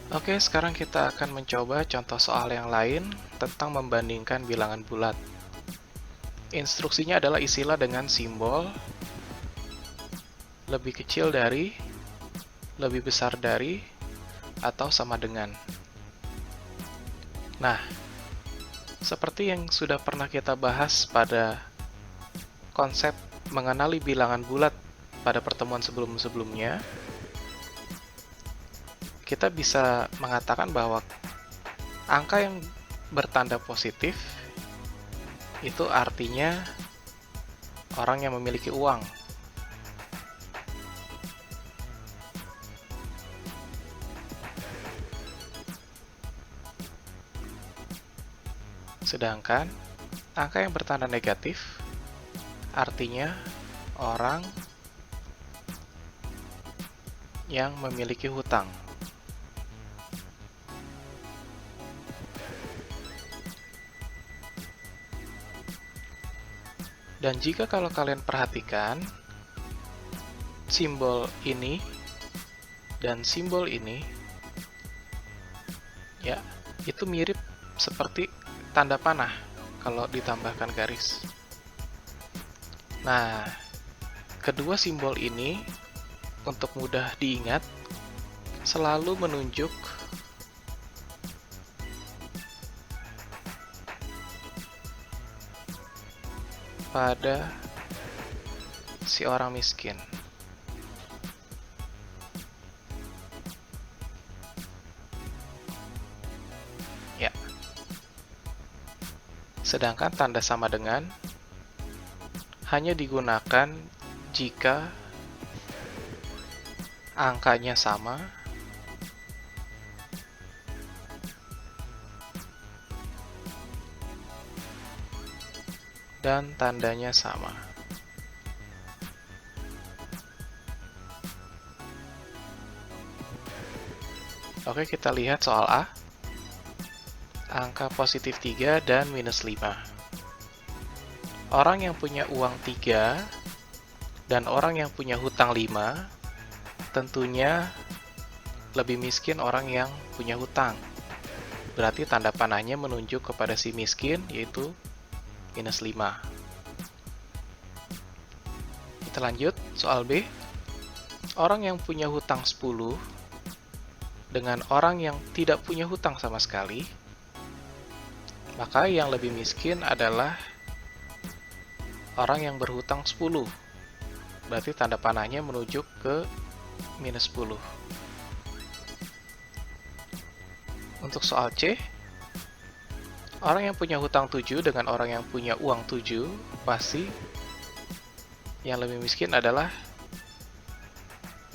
Oke, sekarang kita akan mencoba contoh soal yang lain tentang membandingkan bilangan bulat. Instruksinya adalah isilah dengan simbol lebih kecil dari, lebih besar dari, atau sama dengan. Nah, seperti yang sudah pernah kita bahas pada konsep mengenali bilangan bulat pada pertemuan sebelum-sebelumnya, kita bisa mengatakan bahwa angka yang bertanda positif itu artinya orang yang memiliki uang. Sedangkan angka yang bertanda negatif artinya orang yang memiliki hutang. Dan jika kalau kalian perhatikan, simbol ini dan simbol ini, ya, itu mirip seperti tanda panah kalau ditambahkan garis. Nah, kedua simbol ini untuk mudah diingat selalu menunjuk pada si orang miskin. Ya. Sedangkan tanda sama dengan hanya digunakan jika angkanya sama dan tandanya sama. Oke, kita lihat soal A. Angka positif 3 dan minus 5. Orang yang punya uang 3 dan orang yang punya hutang 5 tentunya lebih miskin orang yang punya hutang. Berarti tanda panahnya menunjuk kepada si miskin, yaitu minus 5. Kita lanjut, soal B. Orang yang punya hutang 10 dengan orang yang tidak punya hutang sama sekali, maka yang lebih miskin adalah orang yang berhutang 10. Berarti tanda panahnya menunjuk ke minus 10. Untuk soal C, orang yang punya hutang 7 dengan orang yang punya uang 7, pasti yang lebih miskin adalah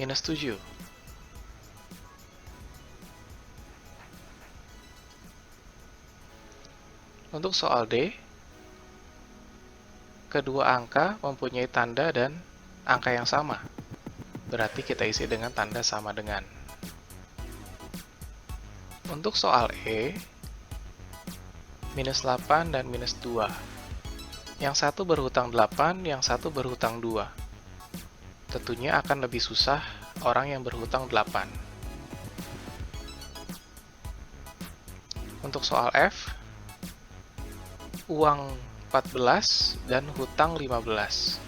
minus 7. Untuk soal D, kedua angka mempunyai tanda dan angka yang sama. Berarti kita isi dengan tanda sama dengan. Untuk soal E, minus 8 dan minus 2. Yang satu berhutang 8, yang satu berhutang 2. Tentunya akan lebih susah orang yang berhutang 8. Untuk soal F, uang 14 dan hutang 15.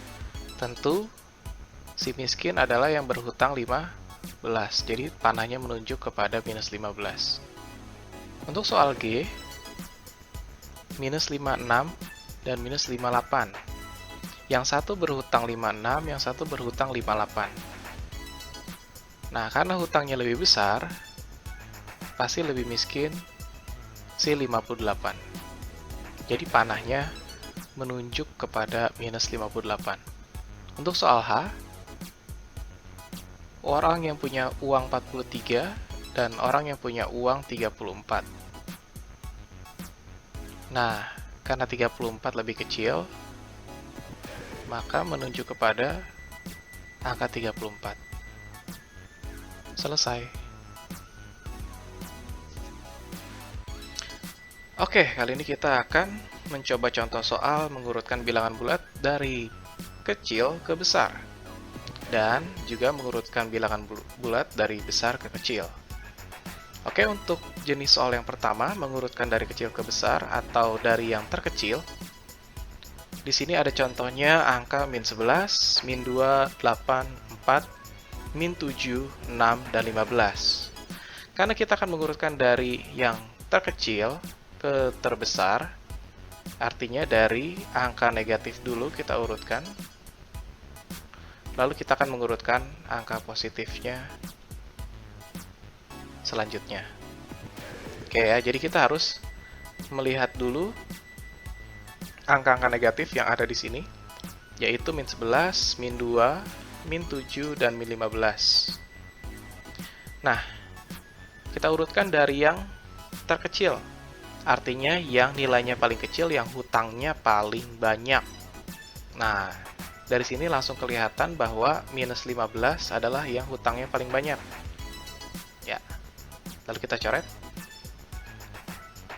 Tentu si miskin adalah yang berhutang 15. Jadi panahnya menunjuk kepada minus 15. Untuk soal G, minus 56 dan minus 58. Yang satu berhutang 56, yang satu berhutang 58. Nah, karena hutangnya lebih besar, pasti lebih miskin si 58. Jadi panahnya menunjuk kepada minus 58. Untuk soal H, orang yang punya uang 43 dan orang yang punya uang 34. Nah, karena 34 lebih kecil, maka menunjuk kepada angka 34. Selesai. Oke, kali ini kita akan mencoba contoh soal mengurutkan bilangan bulat dari kecil ke besar. Dan juga mengurutkan bilangan bulat dari besar ke kecil. Oke, untuk jenis soal yang pertama, mengurutkan dari kecil ke besar atau dari yang terkecil. Di sini ada contohnya angka min 11, min 2, 8, 4, min 7, 6, dan 15. Karena kita akan mengurutkan dari yang terkecil ke terbesar, artinya dari angka negatif dulu kita urutkan, lalu kita akan mengurutkan angka positifnya selanjutnya. Oke ya, jadi kita harus melihat dulu angka-angka negatif yang ada di sini, yaitu min 11, min 2, min 7, dan min 15. Nah, kita urutkan dari yang terkecil, artinya yang nilainya paling kecil, yang hutangnya paling banyak. Nah, dari sini langsung kelihatan bahwa minus 15 adalah yang hutangnya paling banyak. Ya, lalu kita coret.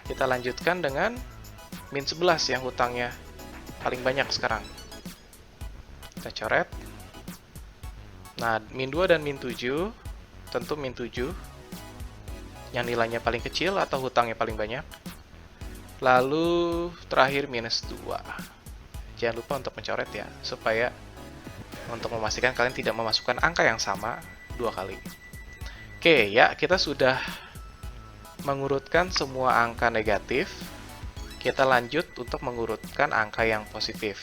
Kita lanjutkan dengan min 11 yang hutangnya paling banyak sekarang. Kita coret. Nah, min 2 dan min 7, tentu min 7 yang nilainya paling kecil atau hutangnya paling banyak. Lalu terakhir minus 2. Jangan lupa untuk mencoret ya, supaya untuk memastikan kalian tidak memasukkan angka yang sama dua kali. Oke, ya, kita sudah mengurutkan semua angka negatif. Kita lanjut untuk mengurutkan angka yang positif.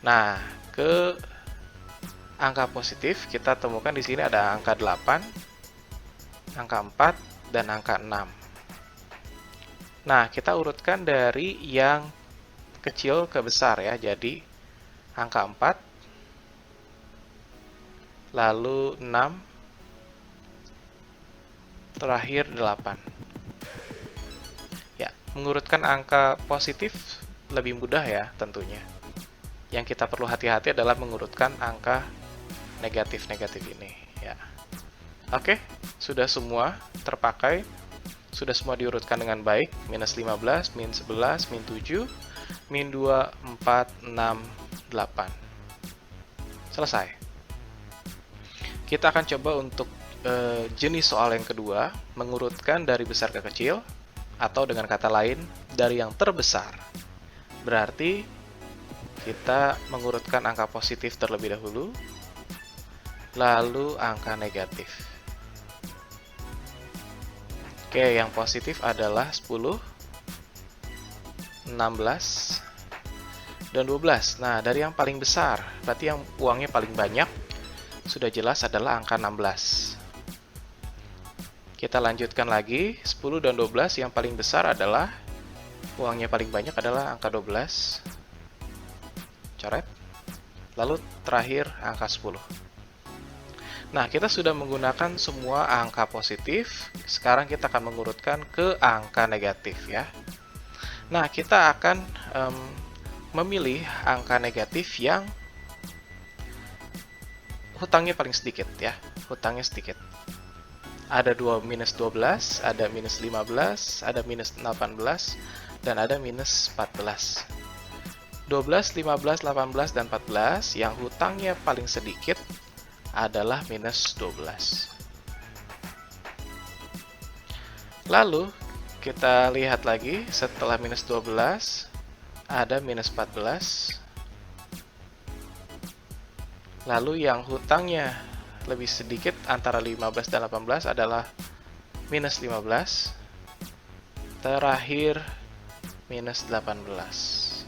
Nah, ke angka positif kita temukan di sini ada angka 8, angka 4, dan angka 6. Nah, kita urutkan dari yang kecil ke besar ya. Jadi, angka 4, lalu 6, terakhir 8. Ya, mengurutkan angka positif lebih mudah ya tentunya. Yang kita perlu hati-hati adalah mengurutkan angka negatif-negatif ini ya. Oke, sudah semua terpakai. Sudah semua diurutkan dengan baik. Minus 15, min 11, min 7, min 2, 4, 6, 8. Selesai. Kita akan coba untuk jenis soal yang kedua, mengurutkan dari besar ke kecil, atau dengan kata lain, dari yang terbesar. Berarti kita mengurutkan angka positif terlebih dahulu, lalu angka negatif. Oke, yang positif adalah 10, 16, dan 12. Nah, dari yang paling besar, berarti yang uangnya paling banyak, sudah jelas adalah angka 16. Kita lanjutkan lagi, 10 dan 12 yang paling besar adalah, uangnya paling banyak adalah angka 12. Coret. Lalu terakhir angka 10. Nah, kita sudah menggunakan semua angka positif. Sekarang kita akan mengurutkan ke angka negatif ya. Nah, kita akan memilih angka negatif yang hutangnya paling sedikit ya. Hutangnya sedikit. Ada minus 12, ada minus 15, ada minus 18, dan ada minus 14. 12, 15, 18, dan 14 yang hutangnya paling sedikit adalah minus 12. Lalu, kita lihat lagi setelah minus 12, ada minus 14. Lalu yang hutangnya lebih sedikit antara 15 dan 18 adalah minus 15. Terakhir minus 18.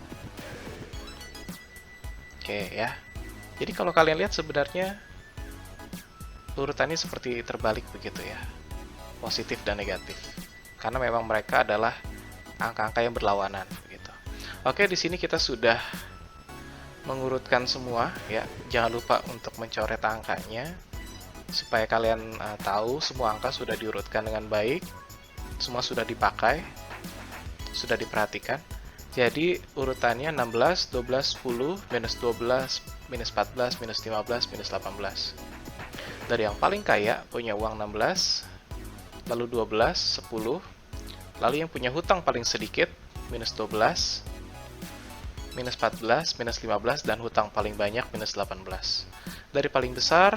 Oke ya. Jadi kalau kalian lihat sebenarnya urutannya seperti terbalik begitu ya. Positif dan negatif. Karena memang mereka adalah angka-angka yang berlawanan begitu. Oke, di sini kita sudah mengurutkan semua ya. Jangan lupa untuk mencoret angkanya supaya kalian tahu semua angka sudah diurutkan dengan baik, semua sudah dipakai, sudah diperhatikan. Jadi urutannya 16, 12, 10, minus 12, minus 14, minus 15, minus 18. Dari yang paling kaya punya uang 16, lalu 12, 10, lalu yang punya hutang paling sedikit minus 12, minus 14, minus 15, dan hutang paling banyak minus 18. Dari paling besar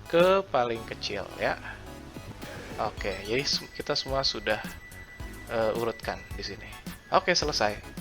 ke paling kecil ya. Oke, jadi kita semua sudah urutkan di sini. Oke, selesai.